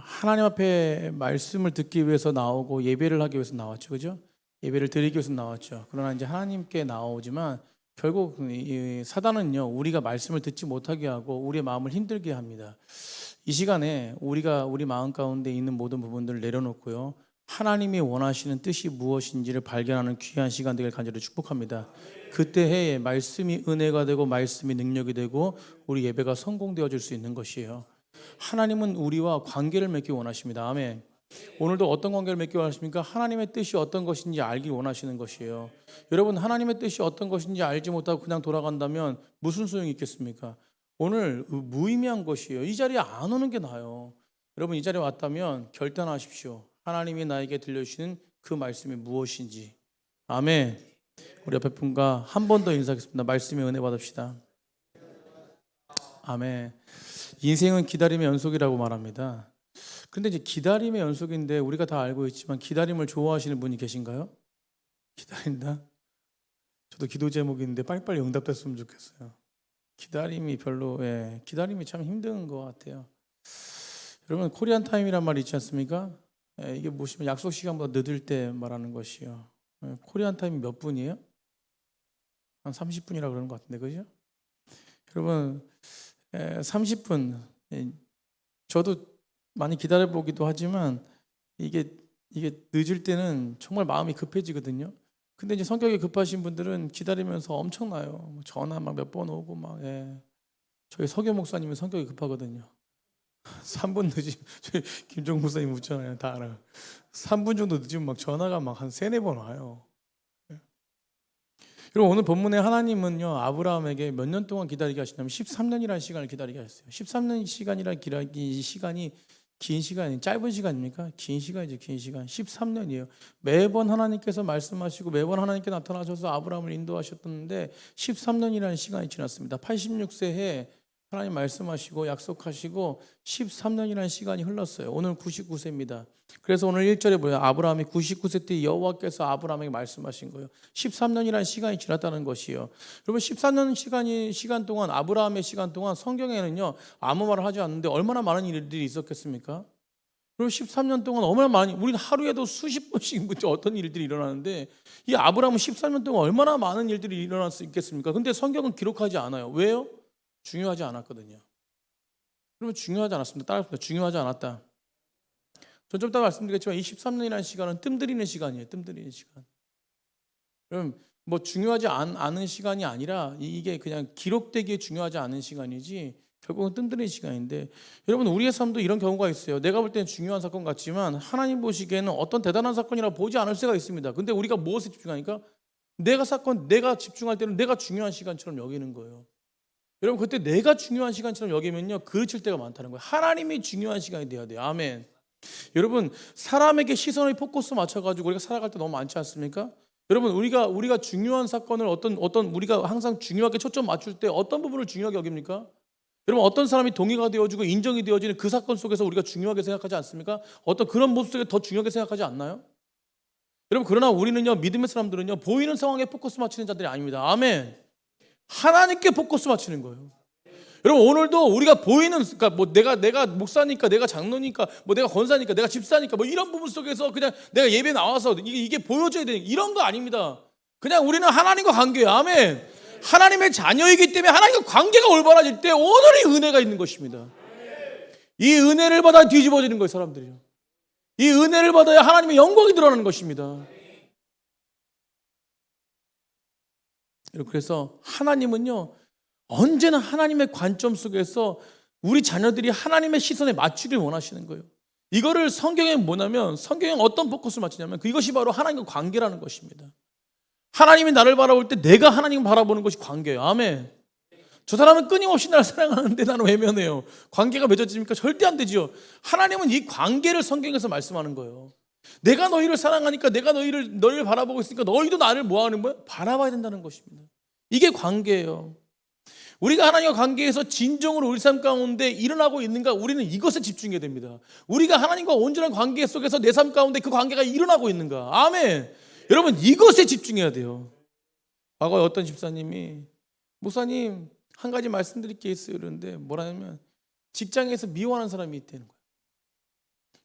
하나님 앞에 말씀을 듣기 위해서 나오고 예배를 하기 위해서 나왔죠, 그죠? 예배를 드리기 위해서 나왔죠. 그러나 이제 하나님께 나오지만 결국 이 사단은요, 우리가 말씀을 듣지 못하게 하고 우리의 마음을 힘들게 합니다. 이 시간에 우리가 우리 마음 가운데 있는 모든 부분들을 내려놓고요, 하나님이 원하시는 뜻이 무엇인지를 발견하는 귀한 시간 되길 간절히 축복합니다. 그때 해에 말씀이 은혜가 되고 말씀이 능력이 되고 우리 예배가 성공되어질 수 있는 것이에요. 하나님은 우리와 관계를 맺기 원하십니다. 아멘. 오늘도 어떤 관계를 맺기 원하십니까? 하나님의 뜻이 어떤 것인지 알기 원하시는 것이에요. 여러분, 하나님의 뜻이 어떤 것인지 알지 못하고 그냥 돌아간다면 무슨 소용이 있겠습니까? 오늘 무의미한 것이에요. 이 자리에 안 오는 게 나아요. 여러분, 이 자리에 왔다면 결단하십시오. 하나님이 나에게 들려주시는 그 말씀이 무엇인지. 아멘. 우리 옆에 분과 한 번 더 인사하겠습니다. 말씀의 은혜 받읍시다. 아멘. 인생은 기다림의 연속이라고 말합니다. 그런데 이제 기다림의 연속인데 우리가 다 알고 있지만 기다림을 좋아하시는 분이 계신가요? 기다린다? 저도 기도 제목이 있는데 빨리빨리 응답됐으면 좋겠어요. 기다림이 기다림이 참 힘든 것 같아요. 여러분, 코리안 타임이란 말이 있지 않습니까? 이게 보시면 약속 시간보다 늦을 때 말하는 것이요. 코리안 타임이 몇 분이에요? 한 30분이라 그러는 것 같은데, 그죠? 여러분, 30분, 저도 많이 기다려보기도 하지만 이게 늦을 때는 정말 마음이 급해지거든요. 근데 이제 성격이 급하신 분들은 기다리면서 엄청나요. 전화 막 몇 번 오고 막. 저희 서교 목사님은 성격이 급하거든요. 3분 늦으면, 저희 김종 목사님 묻잖아요. 다 알아요. 3분 정도 늦으면 막 전화가 막 한 3-4번 와요. 그리고 오늘 본문에 하나님은요, 아브라함에게 몇 년 동안 기다리게 하시냐면 13년이라는 시간을 기다리게 하셨어요. 13년 시간이라는 시간이 긴 시간이 짧은 시간입니까? 긴 시간이죠. 긴 시간. 13년이에요. 매번 하나님께서 말씀하시고 매번 하나님께 나타나셔서 아브라함을 인도하셨는데 13년이라는 시간이 지났습니다. 86세에 하나님 말씀하시고 약속하시고 13년이라는 시간이 흘렀어요. 오늘 99세입니다. 그래서 오늘 1절에 뭐예요? 아브라함이 99세 때 여호와께서 아브라함에게 말씀하신 거예요. 13년이라는 시간이 지났다는 것이요. 여러분, 13년 시간 동안, 아브라함의 시간 동안 성경에는요, 아무 말을 하지 않는데 얼마나 많은 일들이 있었겠습니까? 그리고 13년 동안 얼마나 많이, 우리는 하루에도 수십 번씩 어떤 일들이 일어나는데 이 아브라함은 13년 동안 얼마나 많은 일들이 일어날 수 있겠습니까? 근데 성경은 기록하지 않아요. 왜요? 중요하지 않았거든요. 그러면 중요하지 않았습니다. 따라합니다. 중요하지 않았다. 전 좀 이따 말씀드리겠지만 이 13년이라는 시간은 뜸들이는 시간이에요. 뜸들이는 시간. 그럼 뭐 중요하지 않은 시간이 아니라 이게 그냥 기록되기에 중요하지 않은 시간이지 결국은 뜸들이는 시간인데, 여러분, 우리의 삶도 이런 경우가 있어요. 내가 볼 때는 중요한 사건 같지만 하나님 보시기에는 어떤 대단한 사건이라고 보지 않을 수가 있습니다. 근데 우리가 무엇에 집중하니까 내가 집중할 때는 내가 중요한 시간처럼 여기는 거예요. 여러분, 그때 내가 중요한 시간처럼 여기면요, 그르칠 때가 많다는 거예요. 하나님이 중요한 시간이 돼야 돼요. 아멘. 여러분, 사람에게 시선을 포커스 맞춰가지고 우리가 살아갈 때 너무 많지 않습니까? 여러분, 우리가 중요한 사건을 우리가 항상 중요하게 초점 맞출 때 어떤 부분을 중요하게 여깁니까? 여러분, 어떤 사람이 동의가 되어지고 인정이 되어지는 그 사건 속에서 우리가 중요하게 생각하지 않습니까? 어떤 그런 모습 속에 더 중요하게 생각하지 않나요? 여러분, 그러나 우리는요, 믿음의 사람들은요, 보이는 상황에 포커스 맞추는 자들이 아닙니다. 아멘. 하나님께 포커스 맞추는 거예요. 여러분, 오늘도 우리가 보이는, 그러니까 뭐 내가 목사니까, 내가 장로니까, 뭐 내가 권사니까, 내가 집사니까, 뭐 이런 부분 속에서 그냥 내가 예배 나와서 이게 보여줘야 되는 이런 거 아닙니다. 그냥 우리는 하나님과 관계예요. 아멘. 하나님의 자녀이기 때문에 하나님과 관계가 올바라질 때 오늘이 은혜가 있는 것입니다. 이 은혜를 받아 뒤집어지는 거예요, 사람들이요. 이 은혜를 받아야 하나님의 영광이 드러나는 것입니다. 그래서 하나님은요, 언제나 하나님의 관점 속에서 우리 자녀들이 하나님의 시선에 맞추길 원하시는 거예요. 이거를 성경에 뭐냐면, 성경에 어떤 포커스를 맞추냐면 이것이 바로 하나님과 관계라는 것입니다. 하나님이 나를 바라볼 때 내가 하나님을 바라보는 것이 관계예요. 아멘. 저 사람은 끊임없이 나를 사랑하는데 나는 외면해요. 관계가 맺어집니까? 절대 안 되죠. 하나님은 이 관계를 성경에서 말씀하는 거예요. 내가 너희를 사랑하니까 내가 너희를 바라보고 있으니까 너희도 나를 뭐하는 거예요? 바라봐야 된다는 것입니다. 이게 관계예요. 우리가 하나님과 관계에서 진정으로 우리 삶 가운데 일어나고 있는가, 우리는 이것에 집중해야 됩니다. 우리가 하나님과 온전한 관계 속에서 내 삶 가운데 그 관계가 일어나고 있는가. 아멘. 여러분, 이것에 집중해야 돼요. 과거에 어떤 집사님이, 목사님 한 가지 말씀드릴 게 있어요, 그런데 뭐라냐면 직장에서 미워하는 사람이 있다는 거예요.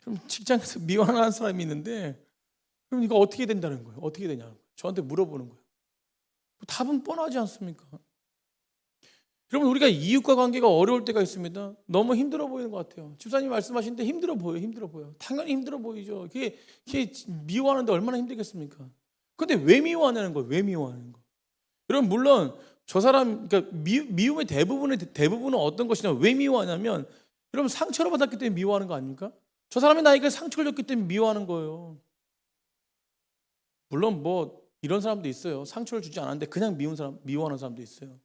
그럼 직장에서 미워하는 사람이 있는데 그럼 이거 어떻게 된다는 거예요? 어떻게 되냐는 거예요. 저한테 물어보는 거예요. 답은 뻔하지 않습니까? 여러분, 우리가 이웃과 관계가 어려울 때가 있습니다. 너무 힘들어 보이는 것 같아요. 집사님 말씀하시는데 힘들어 보여요. 당연히 힘들어 보이죠. 그게 미워하는데 얼마나 힘들겠습니까? 근데 왜 미워하냐는 거예요. 왜 미워하는 거? 여러분, 물론 저 사람, 그러니까 미움의 대부분은 어떤 것이냐, 왜 미워하냐면, 여러분, 상처를 받았기 때문에 미워하는 거 아닙니까? 저 사람이 나에게 상처를 줬기 때문에 미워하는 거예요. 물론 뭐 이런 사람도 있어요. 상처를 주지 않았는데 그냥 미워하는 사람도 있어요.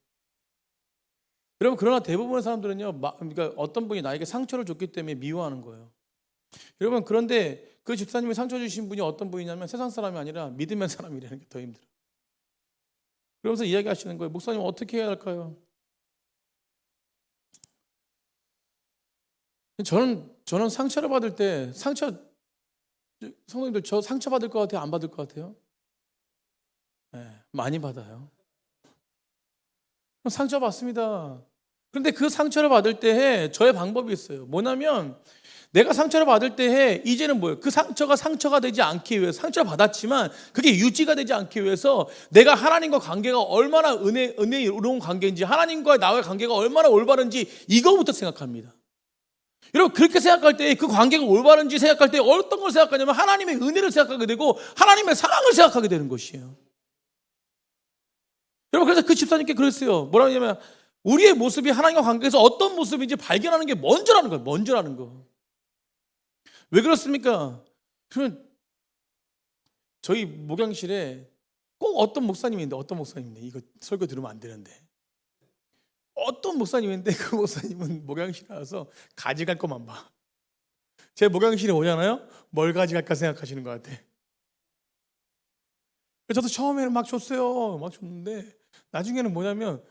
여러분, 그러나 대부분의 사람들은요, 그러니까 어떤 분이 나에게 상처를 줬기 때문에 미워하는 거예요. 여러분, 그런데 그 집사님이 상처 주신 분이 어떤 분이냐면 세상 사람이 아니라 믿음의 사람이라는 게 더 힘들어요. 그러면서 이야기하시는 거예요. 목사님, 어떻게 해야 할까요? 저는 상처를 받을 때 성도님들, 저 상처 받을 것 같아요? 안 받을 것 같아요? 네, 많이 받아요. 상처 받습니다. 그런데 그 상처를 받을 때에 저의 방법이 있어요. 뭐냐면 내가 상처를 받을 때에 이제는 뭐예요? 그 상처가 되지 않기 위해서, 상처를 받았지만 그게 유지가 되지 않기 위해서 내가 하나님과 관계가 얼마나 은혜로운 관계인지, 하나님과 나의 관계가 얼마나 올바른지 이거부터 생각합니다. 여러분, 그렇게 생각할 때, 그 관계가 올바른지 생각할 때 어떤 걸 생각하냐면 하나님의 은혜를 생각하게 되고 하나님의 사랑을 생각하게 되는 것이에요. 여러분, 그래서 그 집사님께 그랬어요. 뭐라고 하냐면 우리의 모습이 하나님과 관계에서 어떤 모습인지 발견하는 게 먼저라는 거예요. 먼저라는 거. 왜 그렇습니까? 그러면 저희 목양실에 꼭 어떤 목사님인데 이거 설교 들으면 안 되는데 어떤 목사님인데 그 목사님은 목양실에 와서 가져갈 것만 봐. 제 목양실에 오잖아요. 뭘 가져갈까 생각하시는 것 같아. 저도 처음에는 막 줬어요. 막 줬는데 나중에는 뭐냐면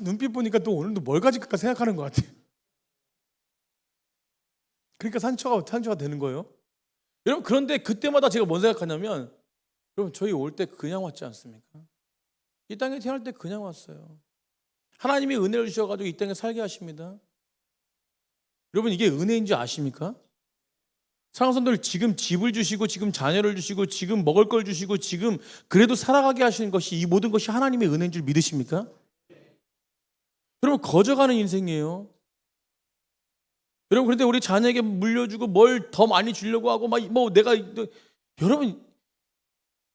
눈빛 보니까 또 오늘도 뭘 가져갈까 생각하는 것 같아. 그러니까 상처가 되는 거예요. 여러분, 그런데 그때마다 제가 뭔 생각하냐면, 여러분, 저희 올 때 그냥 왔지 않습니까? 이 땅에 태어날 때 그냥 왔어요. 하나님이 은혜를 주셔가지고 이 땅에 살게 하십니다. 여러분, 이게 은혜인 줄 아십니까? 사랑하는 성도들, 지금 집을 주시고 지금 자녀를 주시고 지금 먹을 걸 주시고 지금 그래도 살아가게 하시는 것이, 이 모든 것이 하나님의 은혜인 줄 믿으십니까? 여러분, 거저가는 인생이에요. 여러분, 그런데 우리 자녀에게 물려주고 뭘 더 많이 주려고 하고 여러분,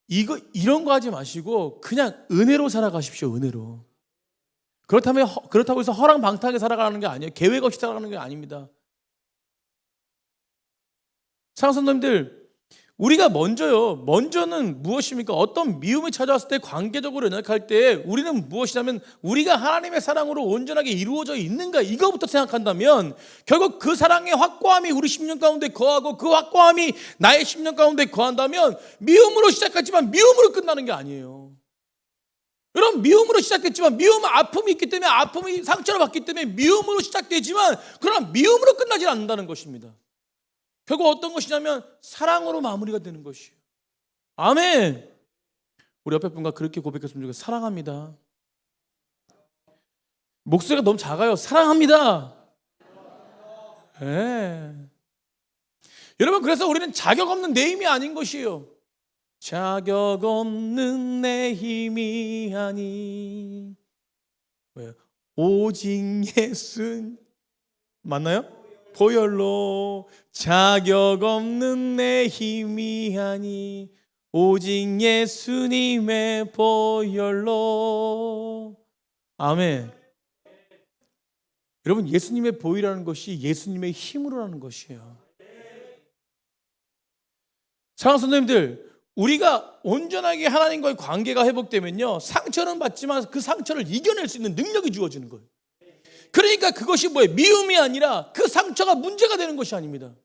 이런 거 하지 마시고 그냥 은혜로 살아가십시오. 은혜로. 그렇다고 해서 허랑방탕하게 살아가는 게 아니에요. 계획 없이 살아가는 게 아닙니다. 사랑하는 성도님들, 우리가 먼저는 무엇입니까? 어떤 미움이 찾아왔을 때 관계적으로 연약할 때 우리는 무엇이냐면 우리가 하나님의 사랑으로 온전하게 이루어져 있는가, 이거부터 생각한다면 결국 그 사랑의 확고함이 우리 심령 가운데 거하고 그 확고함이 나의 심령 가운데 거한다면 미움으로 시작했지만 미움으로 끝나는 게 아니에요. 여러분, 미움으로 시작했지만 미움은 아픔이 있기 때문에, 아픔이 상처를 받기 때문에 미움으로 시작되지만 그러나 미움으로 끝나지 않는다는 것입니다. 결국 어떤 것이냐면 사랑으로 마무리가 되는 것이에요. 아멘. 우리 옆에 분과 그렇게 고백했으면 좋겠어요. 사랑합니다. 목소리가 너무 작아요. 사랑합니다. 네. 여러분, 그래서 우리는 자격 없는 내 힘이 아닌 것이에요. 자격 없는 내 힘이 아니 왜? 오직 예수 맞나요? 보혈로. 자격 없는 내 힘이 아니 오직 예수님의 보혈로. 아멘. 여러분, 예수님의 보혈이라는 것이 예수님의 힘으로라는 것이에요. 사랑하는 선생님들, 우리가 온전하게 하나님과의 관계가 회복되면요, 상처는 받지만 그 상처를 이겨낼 수 있는 능력이 주어지는 거예요. 그러니까 그것이 뭐예요? 미움이 아니라 그 상처가 문제가 되는 것이 아닙니다.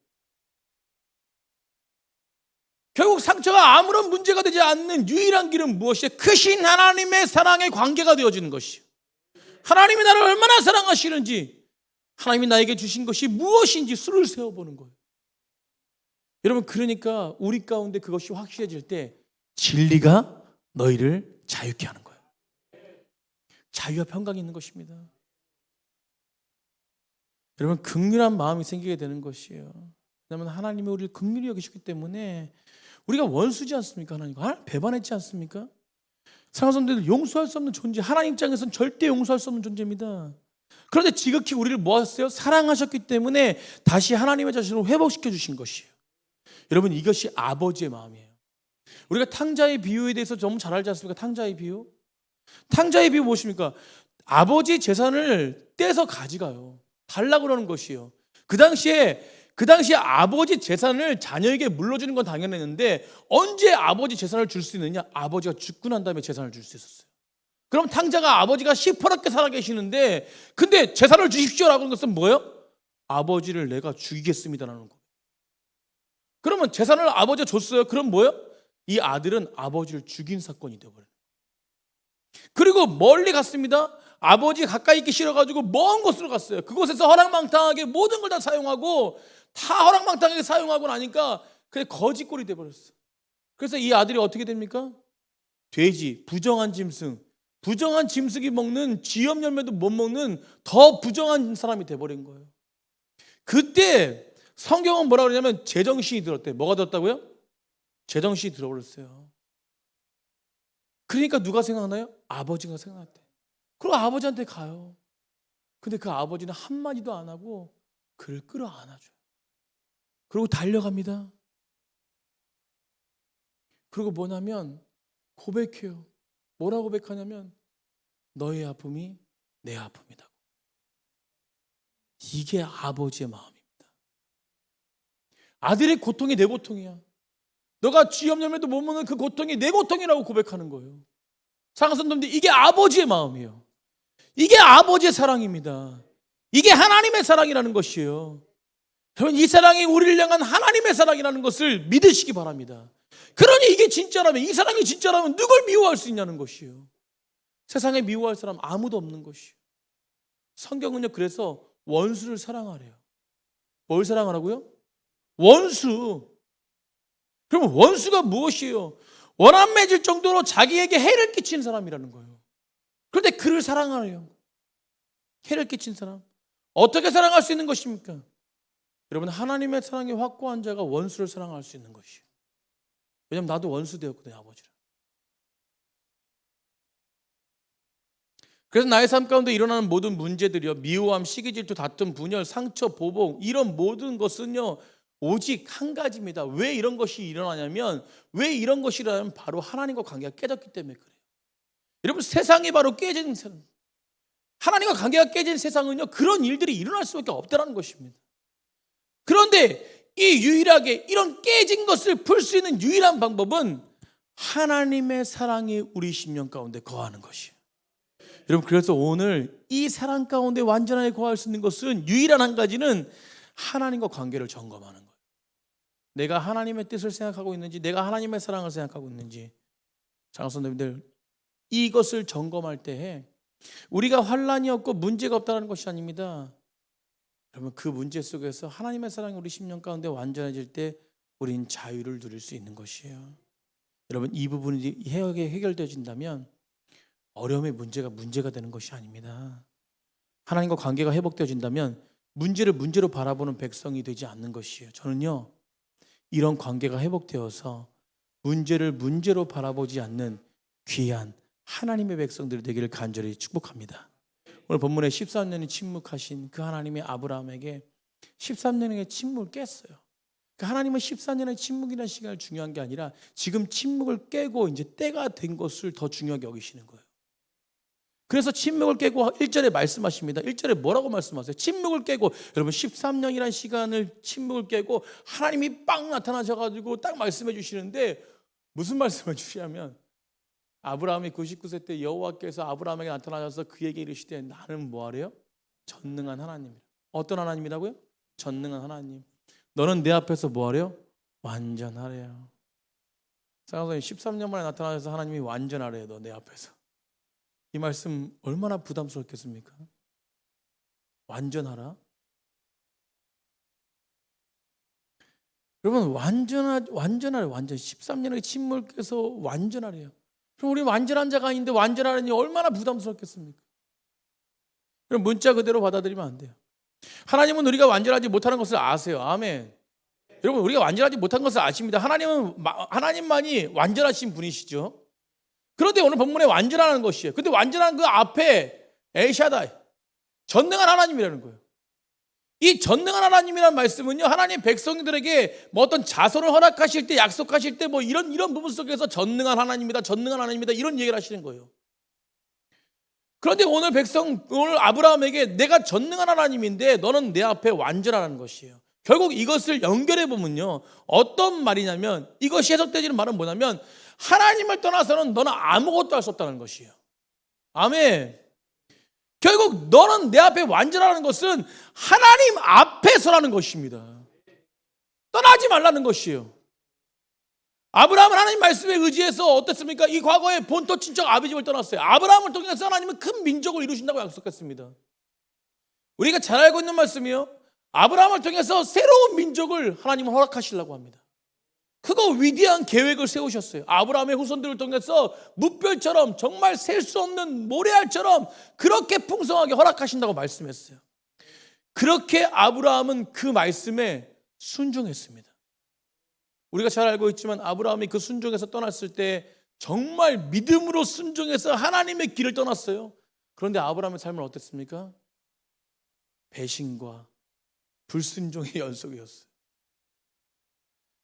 결국 상처가 아무런 문제가 되지 않는 유일한 길은 무엇이에요? 크신 하나님의 사랑의 관계가 되어지는 것이에요. 하나님이 나를 얼마나 사랑하시는지, 하나님이 나에게 주신 것이 무엇인지 수를 세워보는 거예요. 여러분, 그러니까 우리 가운데 그것이 확실해질 때 진리가 너희를 자유케 하는 거예요. 자유와 평강이 있는 것입니다. 여러분, 긍휼한 마음이 생기게 되는 것이에요. 왜냐하면 하나님이 우리를 긍휼히 여기셨기 때문에. 우리가 원수지 않습니까? 하나님과 배반했지 않습니까? 사랑하는 성도들, 용서할 수 없는 존재, 하나님 입장에서는 절대 용서할 수 없는 존재입니다. 그런데 지극히 우리를 뭐 하셨어요? 사랑하셨기 때문에 다시 하나님의 자신을 회복시켜 주신 것이에요. 여러분, 이것이 아버지의 마음이에요. 우리가 탕자의 비유에 대해서 너무 잘 알지 않습니까? 탕자의 비유. 탕자의 비유 무엇입니까? 아버지 재산을 떼서 가져가요. 달라고 그러는 것이에요. 그 당시에 아버지 재산을 자녀에게 물려주는 건 당연했는데, 언제 아버지 재산을 줄 수 있느냐? 아버지가 죽고 난 다음에 재산을 줄 수 있었어요. 그럼 탕자가 아버지가 시퍼렇게 살아계시는데, 근데 재산을 주십시오라고 하는 것은 뭐예요? 아버지를 내가 죽이겠습니다라는 거. 그러면 재산을 아버지가 줬어요. 그럼 뭐예요? 이 아들은 아버지를 죽인 사건이 되어버려요. 그리고 멀리 갔습니다. 아버지 가까이 있기 싫어가지고 먼 곳으로 갔어요. 그곳에서 허랑망탕하게 모든 걸 다 사용하고, 다 허랑망탕하게 사용하고 나니까 그게 거지꼴이 되어버렸어요. 그래서 이 아들이 어떻게 됩니까? 돼지, 부정한 짐승이 먹는 쥐염 열매도 못 먹는 더 부정한 사람이 돼버린 거예요. 그때 성경은 뭐라 그러냐면 제정신이 들었대. 뭐가 들었다고요? 제정신이 들어버렸어요. 그러니까 누가 생각나요? 아버지가 생각났대. 그리고 아버지한테 가요. 근데 그 아버지는 한마디도 안 하고 그를 끌어안아줘요. 그리고 달려갑니다. 그리고 뭐냐면 고백해요. 뭐라고 고백하냐면 너의 아픔이 내 아픔이다. 이게 아버지의 마음입니다. 아들의 고통이 내 고통이야. 너가 쥐염 열매도 못 먹는 그 고통이 내 고통이라고 고백하는 거예요. 사랑하는 성도님들, 이게 아버지의 마음이에요. 이게 아버지의 사랑입니다. 이게 하나님의 사랑이라는 것이에요. 여러분, 이 사랑이 우리를 향한 하나님의 사랑이라는 것을 믿으시기 바랍니다. 그러니 이게 진짜라면, 이 사랑이 진짜라면 누굴 미워할 수 있냐는 것이에요. 세상에 미워할 사람 아무도 없는 것이에요. 성경은요, 그래서 원수를 사랑하래요. 뭘 사랑하라고요? 원수. 그럼 원수가 무엇이에요? 원한 맺을 정도로 자기에게 해를 끼친 사람이라는 거예요. 그런데 그를 사랑하래요. 해를 끼친 사람. 어떻게 사랑할 수 있는 것입니까? 여러분, 하나님의 사랑이 확고한 자가 원수를 사랑할 수 있는 것이에요. 왜냐하면 나도 원수 되었거든요, 아버지랑. 그래서 나의 삶 가운데 일어나는 모든 문제들이요, 미워함, 시기, 질투, 다툼, 분열, 상처, 보복, 이런 모든 것은요 오직 한 가지입니다. 왜 이런 것이 일어나냐면, 왜 이런 것이 일어나냐면 바로 하나님과 관계가 깨졌기 때문에 그래요. 여러분, 세상이 바로 깨진 세상, 하나님과 관계가 깨진 세상은요 그런 일들이 일어날 수밖에 없다는 것입니다. 그런데 이 유일하게 이런 깨진 것을 풀 수 있는 유일한 방법은 하나님의 사랑이 우리 심령 가운데 거하는 것이에요. 여러분, 그래서 오늘 이 사랑 가운데 완전하게 거할 수 있는 것은 유일한 한 가지는 하나님과 관계를 점검하는 거예요. 내가 하나님의 뜻을 생각하고 있는지, 내가 하나님의 사랑을 생각하고 있는지. 장성도님들, 이것을 점검할 때에 우리가 환난이 없고 문제가 없다는 것이 아닙니다. 여러분, 그 문제 속에서 하나님의 사랑이 우리 심령 가운데 완전해질 때 우린 자유를 누릴 수 있는 것이에요. 여러분, 이 부분이 해결되어진다면 어려움의 문제가 되는 것이 아닙니다. 하나님과 관계가 회복되어진다면 문제를 문제로 바라보는 백성이 되지 않는 것이에요. 저는요, 이런 관계가 회복되어서 문제를 문제로 바라보지 않는 귀한 하나님의 백성들이 되기를 간절히 축복합니다. 오늘 본문에 13년이 침묵하신 그 하나님의 아브라함에게 13년의 침묵을 깼어요. 그 하나님은 14년의 침묵이라는 시간을 중요한 게 아니라 지금 침묵을 깨고 이제 때가 된 것을 더 중요하게 여기시는 거예요. 그래서 침묵을 깨고 1절에 말씀하십니다. 1절에 뭐라고 말씀하세요? 침묵을 깨고, 여러분 13년이라는 시간을 침묵을 깨고 하나님이 빵 나타나셔가지고 딱 말씀해 주시는데, 무슨 말씀을 주시냐면 아브라함이 99세 때 여호와께서 아브라함에게 나타나셔서 그에게 이르시되 나는 뭐하래요? 전능한 하나님이라. 어떤 하나님이라고요? 전능한 하나님. 너는 내 앞에서 뭐하래요? 완전하래요. 사랑하는 13년 만에 나타나셔서 하나님이 완전하래요. 너 내 앞에서. 이 말씀 얼마나 부담스럽겠습니까? 완전하라. 여러분, 완전하래. 완전 13년의 침묵을 깨서 완전하래요. 그럼 우리 완전한 자가 아닌데 완전하라니 얼마나 부담스럽겠습니까? 그럼 문자 그대로 받아들이면 안 돼요. 하나님은 우리가 완전하지 못하는 것을 아세요. 아멘. 여러분, 우리가 완전하지 못한 것을 아십니다. 하나님만이 완전하신 분이시죠. 그런데 오늘 본문에 완전하는 것이에요. 근데 완전한 그 앞에 엘샤다이, 전능한 하나님이라는 거예요. 이 전능한 하나님이라는 말씀은요, 하나님 백성들에게 뭐 어떤 자손을 허락하실 때, 약속하실 때 뭐 이런 부분 속에서 전능한 하나님이다, 전능한 하나님이다, 이런 얘기를 하시는 거예요. 그런데 오늘 아브라함에게 내가 전능한 하나님인데 너는 내 앞에 완전하라는 것이에요. 결국 이것을 연결해 보면요, 어떤 말이냐면, 이것이 해석되지는 말은 뭐냐면, 하나님을 떠나서는 너는 아무것도 할 수 없다는 것이에요. 아멘. 결국 너는 내 앞에 완전하는 것은 하나님 앞에서라는 것입니다. 떠나지 말라는 것이에요. 아브라함은 하나님 말씀에 의지해서 어떻습니까? 이 과거에 본토 친척 아비집을 떠났어요. 아브라함을 통해서 하나님은 큰 민족을 이루신다고 약속했습니다. 우리가 잘 알고 있는 말씀이요, 아브라함을 통해서 새로운 민족을 하나님은 허락하시려고 합니다. 그거 위대한 계획을 세우셨어요. 아브라함의 후손들을 통해서 무별처럼, 정말 셀 수 없는 모래알처럼 그렇게 풍성하게 허락하신다고 말씀했어요. 그렇게 아브라함은 그 말씀에 순종했습니다. 우리가 잘 알고 있지만 아브라함이 그 순종에서 떠났을 때 정말 믿음으로 순종해서 하나님의 길을 떠났어요. 그런데 아브라함의 삶은 어땠습니까? 배신과 불순종의 연속이었어요.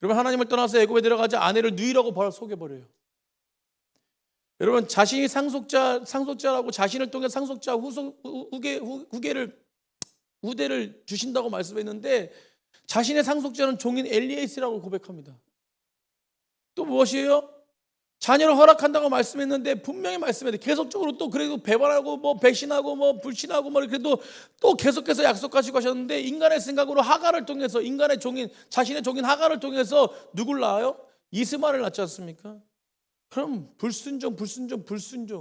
여러분, 하나님을 떠나서 애굽에 들어가자 아내를 누이라고 바로 속여버려요. 여러분, 자신이 상속자라고 자신을 통해 상속자 후대를 주신다고 말씀했는데 자신의 상속자는 종인 엘리에스라고 고백합니다. 또 무엇이에요? 자녀를 허락한다고 말씀했는데 분명히 말씀했는데 계속적으로 또 그래도 배반하고 뭐 배신하고 뭐 불신하고 뭐 그래도 또 계속해서 약속하시고 하셨는데, 인간의 생각으로 하갈을 통해서, 인간의 종인, 자신의 종인 하갈을 통해서 누굴 낳아요? 이스마엘을 낳지 않습니까? 그럼 불순종,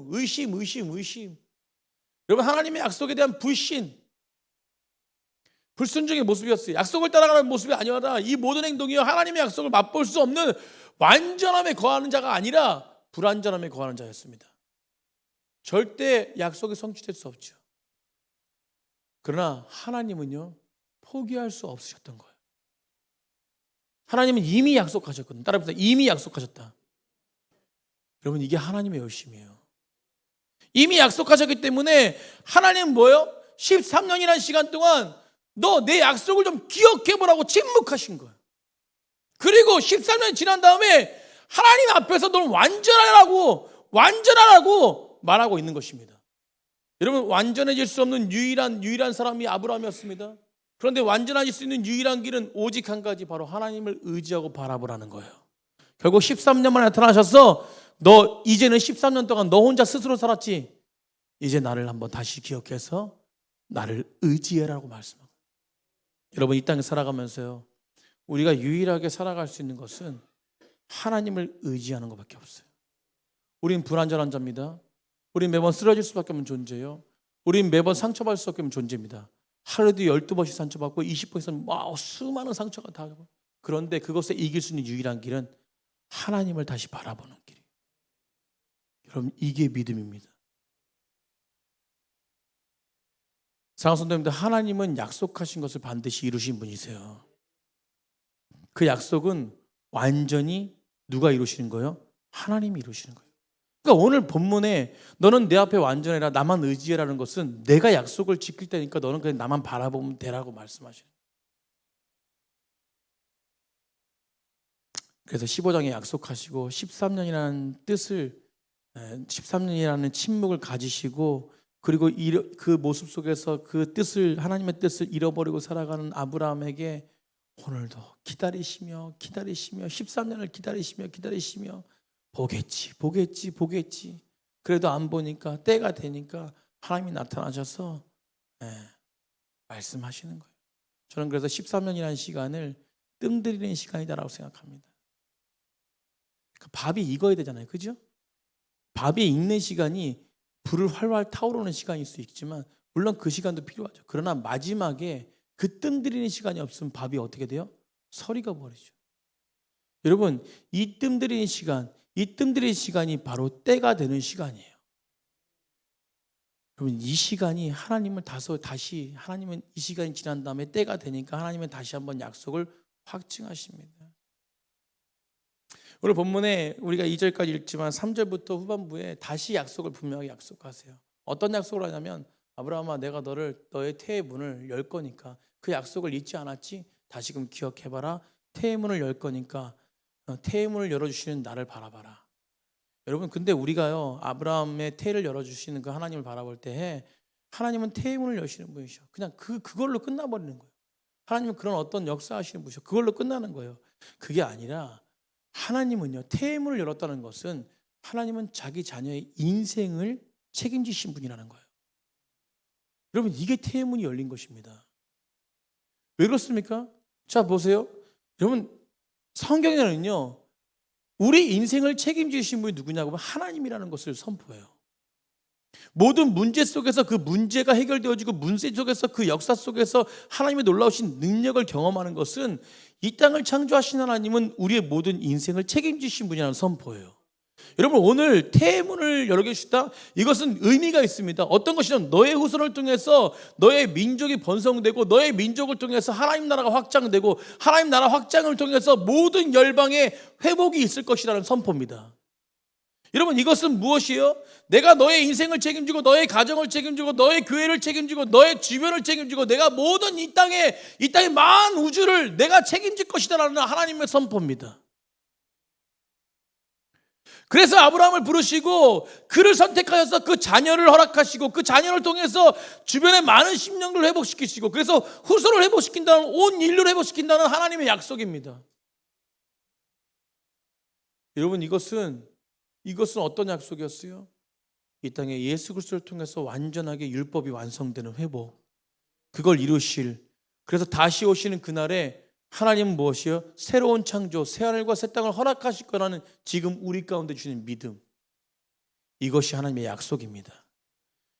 의심. 여러분, 하나님의 약속에 대한 불순종의 모습이었어요. 약속을 따라가는 모습이 아니라 이 모든 행동이요, 하나님의 약속을 맛볼 수 없는 완전함에 거하는 자가 아니라 불완전함에 거하는 자였습니다. 절대 약속이 성취될 수 없죠. 그러나 하나님은요, 포기할 수 없으셨던 거예요. 하나님은 이미 약속하셨거든요. 따라합시다. 이미 약속하셨다. 여러분, 이게 하나님의 열심이에요. 이미 약속하셨기 때문에 하나님은 뭐예요? 13년이라는 시간 동안 너 내 약속을 좀 기억해보라고 침묵하신 거예요. 그리고 13년이 지난 다음에 하나님 앞에서 너는 완전하라고 말하고 있는 것입니다. 여러분, 완전해질 수 없는 유일한 사람이 아브라함이었습니다. 그런데 완전해질 수 있는 유일한 길은 오직 한 가지, 바로 하나님을 의지하고 바라보라는 거예요. 결국 13년 만에 나타나셔서 너 이제는 13년 동안 너 혼자 스스로 살았지, 이제 나를 한번 다시 기억해서 나를 의지해라고 말씀합니다. 여러분, 이 땅에 살아가면서요, 우리가 유일하게 살아갈 수 있는 것은 하나님을 의지하는 것밖에 없어요. 우린 불완전한 자입니다. 우린 매번 쓰러질 수밖에 없는 존재예요. 우린 매번 상처받을 수밖에 없는 존재입니다. 하루에도 12번씩 상처받고 20번씩 수많은 상처가 다. 그런데 그것에 이길 수 있는 유일한 길은 하나님을 다시 바라보는 길이에요. 여러분, 이게 믿음입니다. 사랑하는 성도님들, 하나님은 약속하신 것을 반드시 이루신 분이세요. 그 약속은 완전히 누가 이루시는 거예요? 하나님이 이루시는 거예요. 그러니까 오늘 본문에 너는 내 앞에 완전해라, 나만 의지해라는 것은 내가 약속을 지킬 때니까 너는 그냥 나만 바라보면 되라고 말씀하시는 거예요. 그래서 15장에 약속하시고 13년이라는 침묵을 가지시고, 그리고 그 모습 속에서 그 뜻을, 하나님의 뜻을 잃어버리고 살아가는 아브라함에게 오늘도 기다리시며 13년을 기다리시며 보겠지. 그래도 안 보니까, 때가 되니까 하나님이 나타나셔서 말씀하시는 거예요. 저는 그래서 13년이라는 시간을 뜸들이는 시간이다라고 생각합니다. 밥이 익어야 되잖아요, 그죠? 밥이 익는 시간이 불을 활활 타오르는 시간일 수 있지만 물론 그 시간도 필요하죠. 그러나 마지막에 그 뜸들이는 시간이 없으면 밥이 어떻게 돼요? 서리가 버리죠. 여러분, 이 뜸들이는 시간이 바로 때가 되는 시간이에요. 여러분, 이 시간이 하나님은 이 시간이 지난 다음에 때가 되니까 하나님은 다시 한번 약속을 확증하십니다. 오늘 본문에 우리가 2절까지 읽지만 3절부터 후반부에 다시 약속을 분명하게 약속하세요. 어떤 약속을 하냐면 아브라함아 내가 너의 태의 문을 열 거니까 그 약속을 잊지 않았지? 다시금 기억해봐라. 태의 문을 열 거니까 태의 문을 열어주시는 나를 바라봐라. 여러분 근데 우리가요 아브라함의 태를 열어주시는 그 하나님을 바라볼 때 하나님은 태의 문을 여시는 분이셔. 그냥 그걸로 끝나버리는 거예요. 하나님은 그런 어떤 역사하시는 분이셔. 그걸로 끝나는 거예요. 그게 아니라 하나님은요 태의 문을 열었다는 것은 하나님은 자기 자녀의 인생을 책임지신 분이라는 거예요. 여러분 이게 태의 문이 열린 것입니다. 왜 그렇습니까? 자 보세요. 여러분 성경에는요 우리 인생을 책임지신 분이 누구냐고 하면 하나님이라는 것을 선포해요. 모든 문제 속에서 그 문제가 해결되어지고 문제 속에서 그 역사 속에서 하나님의 놀라우신 능력을 경험하는 것은 이 땅을 창조하신 하나님은 우리의 모든 인생을 책임지신 분이라는 선포예요. 여러분 오늘 태의 문을 열어 계시다. 이것은 의미가 있습니다. 어떤 것이든 너의 후손을 통해서 너의 민족이 번성되고 너의 민족을 통해서 하나님 나라가 확장되고 하나님 나라 확장을 통해서 모든 열방에 회복이 있을 것이라는 선포입니다. 여러분 이것은 무엇이에요? 내가 너의 인생을 책임지고 너의 가정을 책임지고 너의 교회를 책임지고 너의 주변을 책임지고 내가 모든 이 땅의 만 우주를 내가 책임질 것이다라는 하나님의 선포입니다. 그래서 아브라함을 부르시고 그를 선택하셔서 그 자녀를 허락하시고 그 자녀를 통해서 주변의 많은 심령들을 회복시키시고 그래서 후손을 회복시킨다는 온 인류를 회복시킨다는 하나님의 약속입니다. 여러분 이것은 어떤 약속이었어요? 이 땅에 예수 그리스도를 통해서 완전하게 율법이 완성되는 회복, 그걸 이루실, 그래서 다시 오시는 그날에 하나님은 무엇이요? 새로운 창조, 새하늘과 새 땅을 허락하실 거라는 지금 우리 가운데 주는 믿음, 이것이 하나님의 약속입니다.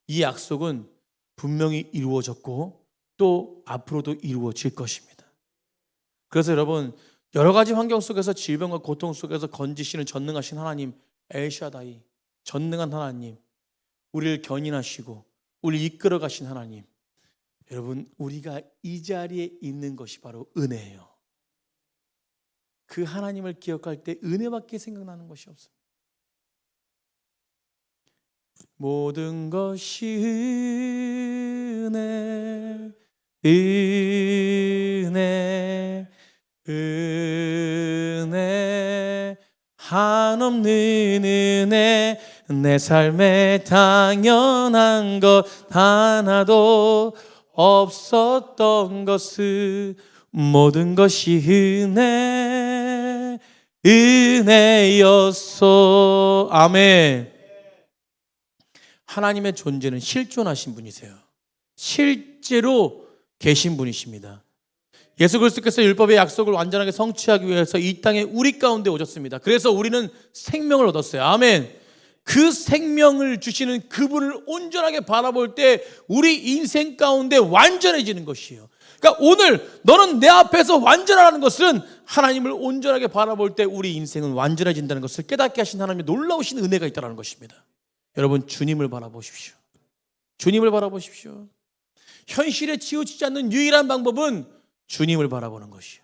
이 약속은 분명히 이루어졌고 또 앞으로도 이루어질 것입니다. 그래서 여러분 여러 가지 환경 속에서 질병과 고통 속에서 건지시는 전능하신 하나님 엘샤다이, 전능한 하나님, 우리를 견인하시고 우리를 이끌어 가신 하나님, 여러분 우리가 이 자리에 있는 것이 바로 은혜예요. 그 하나님을 기억할 때 은혜밖에 생각나는 것이 없습니다. 모든 것이 은혜, 은혜, 은혜, 한없는 은혜, 내 삶에 당연한 것 하나도 없었던 것은 모든 것이 은혜였소. 아멘. 하나님의 존재는 실존하신 분이세요. 실제로 계신 분이십니다. 예수 그리스도께서 율법의 약속을 완전하게 성취하기 위해서 이 땅에 우리 가운데 오셨습니다. 그래서 우리는 생명을 얻었어요. 아멘. 그 생명을 주시는 그분을 온전하게 바라볼 때 우리 인생 가운데 완전해지는 것이에요. 그러니까 오늘 너는 내 앞에서 완전하라는 것은 하나님을 온전하게 바라볼 때 우리 인생은 완전해진다는 것을 깨닫게 하신 하나님의 놀라우신 은혜가 있다는 것입니다. 여러분 주님을 바라보십시오. 주님을 바라보십시오. 현실에 치우치지 않는 유일한 방법은 주님을 바라보는 것이에요.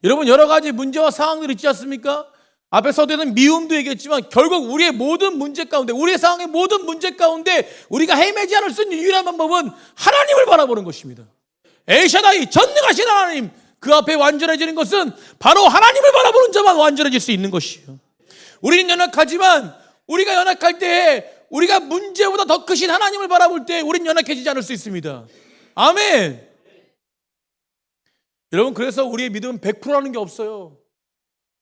여러분 여러 가지 문제와 상황들이 있지 않습니까? 앞에 서두에는 미움도 얘기했지만 결국 우리의 모든 문제 가운데, 우리의 상황의 모든 문제 가운데 우리가 헤매지 않을 수 있는 유일한 방법은 하나님을 바라보는 것입니다. 엘샤다이, 전능하신 하나님, 그 앞에 완전해지는 것은 바로 하나님을 바라보는 자만 완전해질 수 있는 것이에요. 우리는 연약하지만 우리가 연약할 때 우리가 문제보다 더 크신 하나님을 바라볼 때 우리는 연약해지지 않을 수 있습니다. 아멘. 여러분 그래서 우리의 믿음은 100%라는 게 없어요.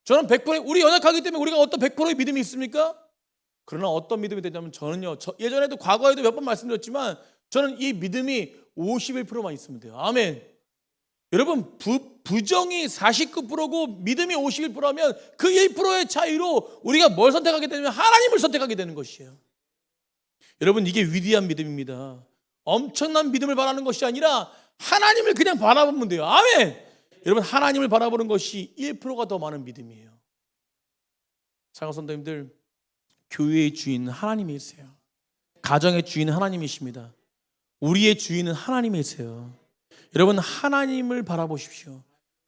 저는 100% 우리 연약하기 때문에 우리가 어떤 100%의 믿음이 있습니까? 그러나 어떤 믿음이 되냐면 저는요, 예전에도 과거에도 몇 번 말씀드렸지만 저는 이 믿음이 51%만 있으면 돼요. 아멘. 여러분 부정이 49%고 믿음이 51%라면 그 1%의 차이로 우리가 뭘 선택하게 되냐면 하나님을 선택하게 되는 것이에요. 여러분 이게 위대한 믿음입니다. 엄청난 믿음을 바라는 것이 아니라 하나님을 그냥 바라보면 돼요. 아멘. 여러분 하나님을 바라보는 것이 1%가 더 많은 믿음이에요. 사랑하는 성도님들, 교회의 주인은 하나님이세요. 가정의 주인은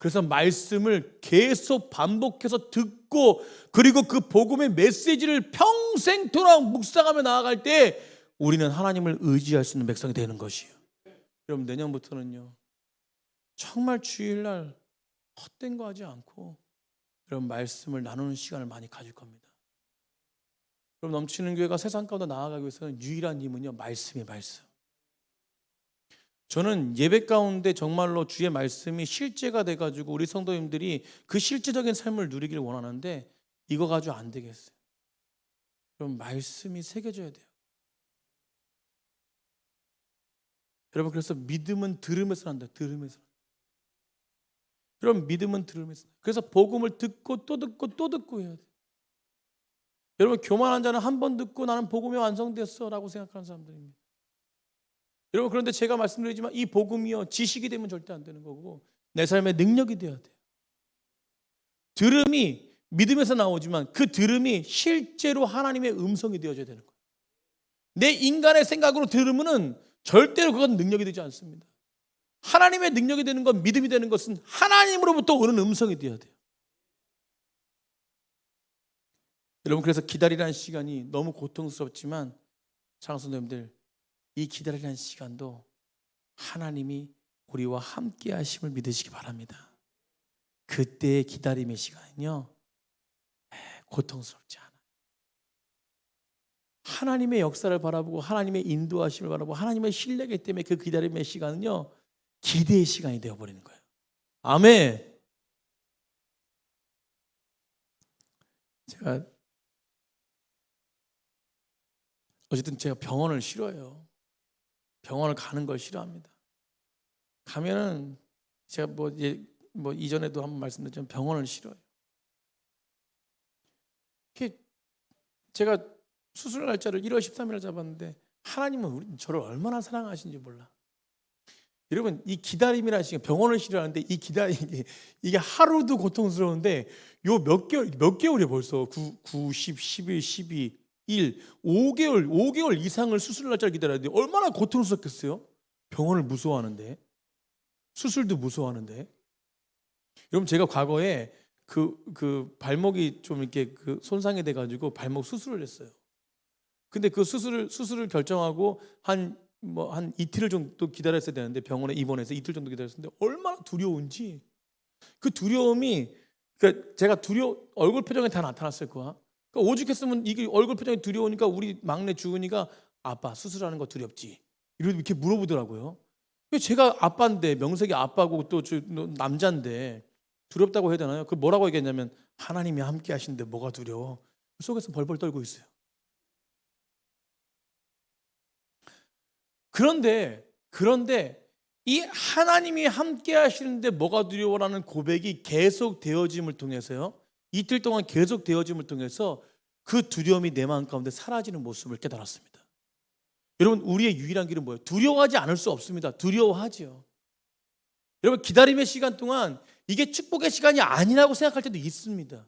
그래서 말씀을 계속 반복해서 듣고 그리고 그 복음의 메시지를 평생토록 묵상하며 나아갈 때 우리는 하나님을 의지할 수 있는 백성이 되는 것이에요. 여러분, 내년부터는요, 정말 주일날 헛된 거 하지 않고 여러분 말씀을 나누는 시간을 많이 가질 겁니다. 그럼 넘치는 교회가 세상 가운데 나아가기 위해서는 유일한 힘은요, 말씀이 말씀. 저는 예배 가운데 정말로 주의 말씀이 실제가 돼가지고 우리 성도님들이 그 실제적인 삶을 누리기를 원하는데 이거 가지고 안 되겠어요. 그럼 말씀이 새겨져야 돼요. 여러분, 그래서 믿음은 들음에서 난다. 들음에서. 여러분, 믿음은 들음에서. 그래서 복음을 듣고 또 듣고 또 듣고 해야 돼요. 여러분, 교만한 자는 한 번 듣고 나는 복음이 완성됐어 라고 생각하는 사람들입니다. 여러분, 그런데 제가 말씀드리지만 이 복음이요, 지식이 되면 절대 안 되는 거고 내 삶의 능력이 되어야 돼요. 들음이 믿음에서 나오지만 그 들음이 실제로 하나님의 음성이 되어져야 되는 거예요. 내 인간의 생각으로 들으면 절대로 그건 능력이 되지 않습니다. 하나님의 능력이 되는 것, 믿음이 되는 것은 하나님으로부터 오는 음성이 되어야 돼요. 여러분, 그래서 기다리라는 시간이 너무 고통스럽지만 장성도님들, 이 기다리라는 시간도 하나님이 우리와 함께 하심을 믿으시기 바랍니다. 그때의 기다림의 시간은요, 고통스럽지 않아요. 하나님의 역사를 바라보고 하나님의 인도하심을 바라보고 하나님의 신뢰이기 때문에 그 기다림의 시간은요, 기대의 시간이 되어버리는 거예요. 아멘. 제가 병원을 싫어해요. 병원을 가는 걸 싫어합니다. 가면은 제가 이전에도 한번 말씀드렸지만 병원을 싫어해요. 제가 수술 날짜를 1월 13일을 잡았는데 하나님은 저를 얼마나 사랑하신지 몰라. 여러분, 이 기다림이라는 시간, 병원을 싫어하는데 이 기다림이 이게 하루도 고통스러운데 요 몇 개월이 벌써 9, 10, 11, 12, 1, 5개월 이상을 수술 날짜를 기다려야 돼. 얼마나 고통스럽겠어요? 병원을 무서워하는데, 수술도 무서워하는데. 여러분, 제가 과거에 그 발목이 좀 이렇게 그 손상이 돼가지고 발목 수술을 했어요. 근데 그 수술을 결정하고 한 이틀 정도 기다렸어야 되는데 병원에 입원해서 이틀 정도 기다렸는데 얼마나 두려운지, 그 두려움이, 그러니까 제가 얼굴 표정에 다 나타났을 거야. 그러니까 오죽했으면 이게 얼굴 표정이 두려우니까 우리 막내 주은이가 아빠 수술하는 거 두렵지? 이렇게 물어보더라고요. 제가 아빠인데, 명색이 아빠고 또 남자인데 두렵다고 해야 되나요? 그 뭐라고 얘기했냐면 하나님이 함께 하시는데 뭐가 두려워? 속에서 벌벌 떨고 있어요. 그런데 이 하나님이 함께 하시는데 뭐가 두려워라는 고백이 계속 되어짐을 통해서요, 이틀 동안 계속 되어짐을 통해서 그 두려움이 내 마음 가운데 사라지는 모습을 깨달았습니다. 여러분, 우리의 유일한 길은 뭐예요? 두려워하지 않을 수 없습니다. 두려워하죠. 여러분, 기다림의 시간 동안 이게 축복의 시간이 아니라고 생각할 때도 있습니다.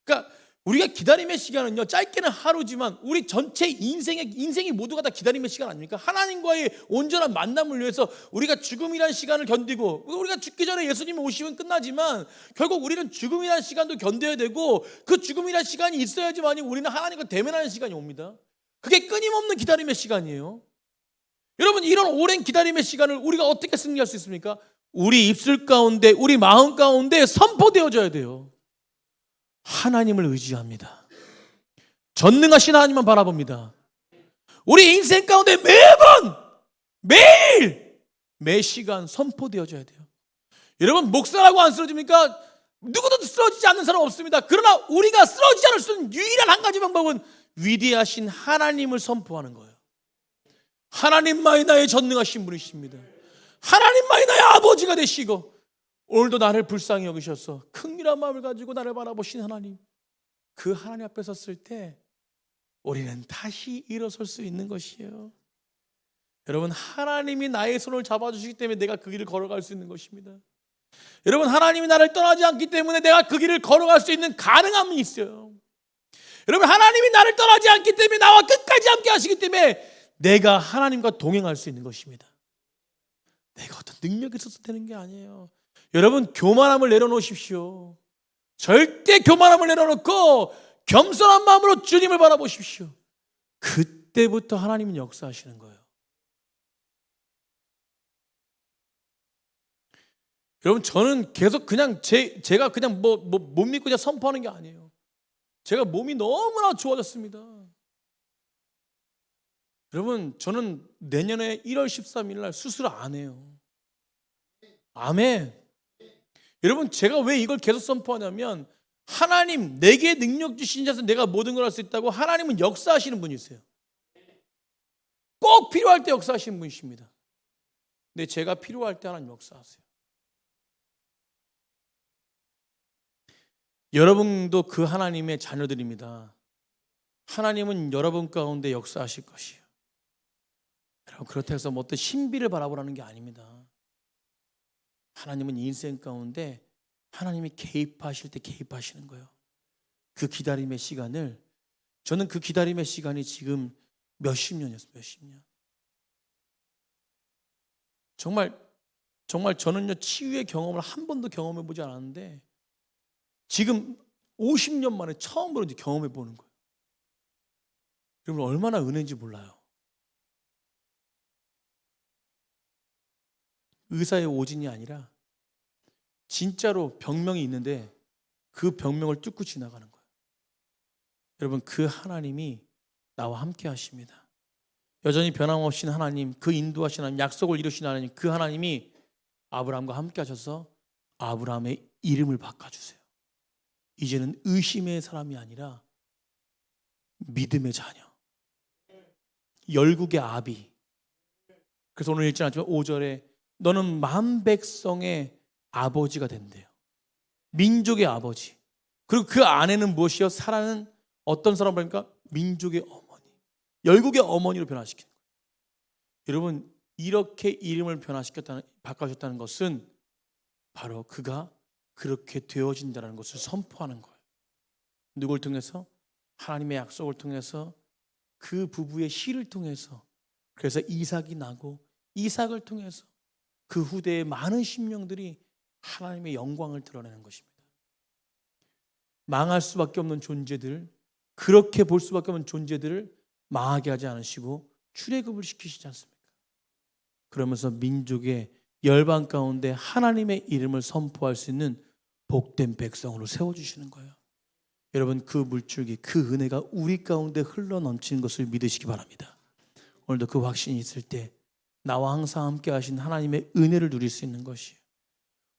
그러니까 우리가 기다림의 시간은요, 짧게는 하루지만 우리 전체 인생이 모두가 다 기다림의 시간 아닙니까? 하나님과의 온전한 만남을 위해서 우리가 죽음이라는 시간을 견디고, 우리가 죽기 전에 예수님이 오시면 끝나지만 결국 우리는 죽음이라는 시간도 견뎌야 되고 그 죽음이라는 시간이 있어야지만 우리는 하나님과 대면하는 시간이 옵니다. 그게 끊임없는 기다림의 시간이에요. 여러분, 이런 오랜 기다림의 시간을 우리가 어떻게 승리할 수 있습니까? 우리 입술 가운데, 우리 마음 가운데 선포되어져야 돼요. 하나님을 의지합니다. 전능하신 하나님만 바라봅니다. 우리 인생 가운데 매번, 매일, 매 시간 선포되어져야 돼요. 여러분, 목사라고 안 쓰러집니까? 누구도 쓰러지지 않는 사람 없습니다. 그러나 우리가 쓰러지지 않을 수 있는 유일한 한 가지 방법은 위대하신 하나님을 선포하는 거예요. 하나님만이 나의 전능하신 분이십니다. 하나님만이 나의 아버지가 되시고 오늘도 나를 불쌍히 여기셔서 긍휼한 마음을 가지고 나를 바라보신 하나님, 그 하나님 앞에 섰을 때 우리는 다시 일어설 수 있는 것이에요. 여러분, 하나님이 나의 손을 잡아주시기 때문에 내가 그 길을 걸어갈 수 있는 것입니다. 여러분, 하나님이 나를 떠나지 않기 때문에 내가 그 길을 걸어갈 수 있는 가능함이 있어요. 여러분, 하나님이 나를 떠나지 않기 때문에 나와 끝까지 함께 하시기 때문에 내가 하나님과 동행할 수 있는 것입니다. 내가 어떤 능력이 있어서 되는 게 아니에요. 여러분, 교만함을 내려놓으십시오. 절대 교만함을 내려놓고 겸손한 마음으로 주님을 바라보십시오. 그때부터 하나님은 역사하시는 거예요. 여러분, 저는 계속 그냥 제가 그냥 못 믿고 그냥 선포하는 게 아니에요. 제가 몸이 너무나 좋아졌습니다. 여러분, 저는 내년에 1월 13일 날 수술 안 해요. 아멘. 여러분, 제가 왜 이걸 계속 선포하냐면, 하나님, 내게 능력 주신 자에서 내가 모든 걸 할 수 있다고 하나님은 역사하시는 분이세요. 꼭 필요할 때 역사하시는 분이십니다. 근데 제가 필요할 때 하나님 역사하세요. 여러분도 그 하나님의 자녀들입니다. 하나님은 여러분 가운데 역사하실 것이에요. 여러분, 그렇다고 해서 뭐 어떤 신비를 바라보라는 게 아닙니다. 하나님은 인생 가운데 하나님이 개입하실 때 개입하시는 거예요. 그 기다림의 시간을, 저는 그 기다림의 시간이 지금 몇십 년이었어요. 몇십 년. 정말 저는요, 치유의 경험을 한 번도 경험해 보지 않았는데 지금 50년 만에 처음으로 이제 경험해 보는 거예요. 여러분, 얼마나 은혜인지 몰라요. 의사의 오진이 아니라 진짜로 병명이 있는데 그 병명을 뚫고 지나가는 거예요. 여러분, 그 하나님이 나와 함께 하십니다. 여전히 변함없인 하나님, 그 인도하신 하나님, 약속을 이루신 하나님, 그 하나님이 아브라함과 함께 하셔서 아브라함의 이름을 바꿔주세요. 이제는 의심의 사람이 아니라 믿음의 자녀, 열국의 아비. 그래서 오늘 읽지 않지만 5절에 너는 만 백성의 아버지가 된대요. 민족의 아버지. 그리고 그 안에는 무엇이요? 사라는 어떤 사람 보니까 민족의 어머니, 열국의 어머니로 변화시키는 거예요. 여러분, 이렇게 이름을 바꿔주셨다는 것은 바로 그가 그렇게 되어진다는 것을 선포하는 거예요. 누굴 통해서? 하나님의 약속을 통해서, 그 부부의 씨를 통해서. 그래서 이삭이 나고, 이삭을 통해서 그 후대의 많은 심령들이 하나님의 영광을 드러내는 것입니다. 망할 수밖에 없는 존재들, 그렇게 볼 수밖에 없는 존재들을 망하게 하지 않으시고 출애굽을 시키시지 않습니까? 그러면서 민족의 열방 가운데 하나님의 이름을 선포할 수 있는 복된 백성으로 세워주시는 거예요. 여러분, 그 물줄기, 그 은혜가 우리 가운데 흘러넘치는 것을 믿으시기 바랍니다. 오늘도 그 확신이 있을 때 나와 항상 함께 하신 하나님의 은혜를 누릴 수 있는 것이에요.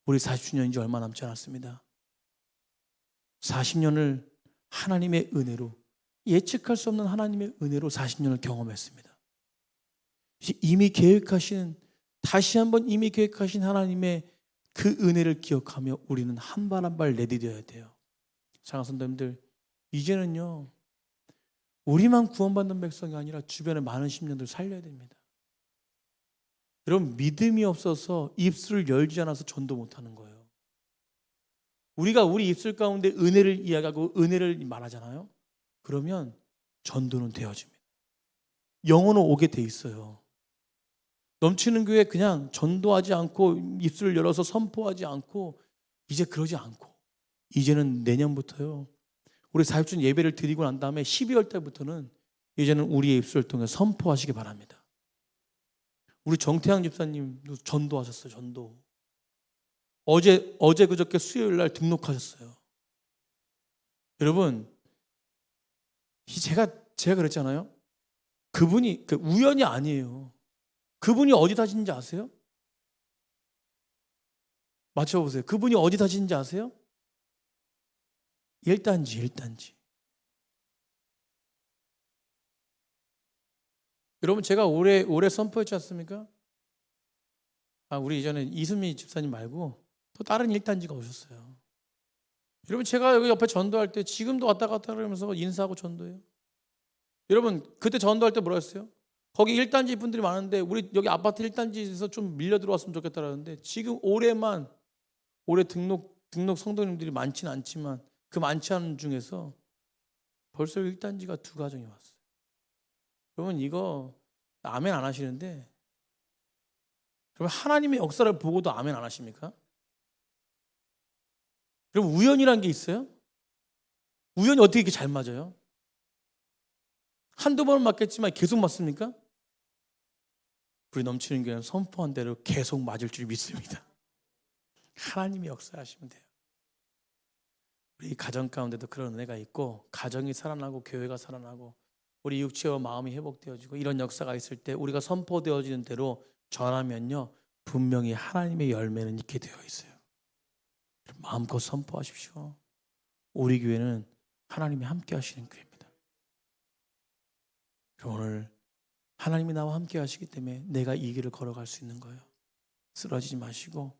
우리 40주년인 지 얼마 남지 않았습니다. 40년을 하나님의 은혜로, 예측할 수 없는 하나님의 은혜로 40년을 경험했습니다. 이미 계획하신, 다시 한번 이미 계획하신 하나님의 그 은혜를 기억하며 우리는 한 발 한 발 내디뎌야 돼요. 사랑하는 성도님들, 이제는요, 우리만 구원받는 백성이 아니라 주변의 많은 심령들 살려야 됩니다. 여러분, 믿음이 없어서 입술을 열지 않아서 전도 못하는 거예요. 우리가 우리 입술 가운데 은혜를 이야기하고 은혜를 말하잖아요. 그러면 전도는 되어집니다. 영혼은 오게 돼 있어요. 넘치는 교회 그냥 전도하지 않고 입술을 열어서 선포하지 않고, 이제 그러지 않고, 이제는 내년부터요, 우리 40주년 예배를 드리고 난 다음에 12월 달부터는 이제는 우리의 입술을 통해 선포하시기 바랍니다. 우리 정태양 집사님도 전도하셨어요. 전도. 어제 그저께 수요일 날 등록하셨어요. 여러분, 제가 그랬잖아요. 그분이 우연이 아니에요. 그분이 어디 사시는지 아세요? 맞춰보세요. 그분이 어디 사시는지 아세요? 1단지. 여러분, 제가 올해 선포했지 않습니까? 우리 이전에 이수미 집사님 말고 또 다른 1단지가 오셨어요. 여러분, 제가 여기 옆에 전도할 때 지금도 왔다 갔다 하면서 인사하고 전도해요. 여러분, 그때 전도할 때 뭐라 했어요? 거기 1단지 분들이 많은데 우리 여기 아파트 1단지에서 좀 밀려 들어왔으면 좋겠다라는데, 지금 올해 등록 성도님들이 많지는 않지만 그 많지 않은 중에서 벌써 1단지가 2가정이 왔어요. 여러분, 이거 아멘 안 하시는데, 여러분, 하나님의 역사를 보고도 아멘 안 하십니까? 여러분 우연이란 게 있어요? 우연이 어떻게 이렇게 잘 맞아요? 한두 번은 맞겠지만 계속 맞습니까? 불이 넘치는 교회는 선포한 대로 계속 맞을 줄 믿습니다. 하나님이 역사하시면 돼요. 우리 가정 가운데도 그런 은혜가 있고 가정이 살아나고 교회가 살아나고 우리 육체와 마음이 회복되어지고 이런 역사가 있을 때 우리가 선포되어지는 대로 전하면요 분명히 하나님의 열매는 있게 되어 있어요. 마음껏 선포하십시오. 우리 교회는 하나님이 함께 하시는 교회입니다. 오늘 하나님이 나와 함께 하시기 때문에 내가 이 길을 걸어갈 수 있는 거예요. 쓰러지지 마시고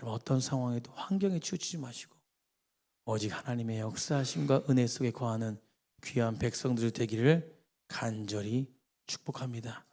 어떤 상황에도 환경에 치우치지 마시고 오직 하나님의 역사하심과 은혜 속에 거하는 귀한 백성들 되기를 간절히 축복합니다.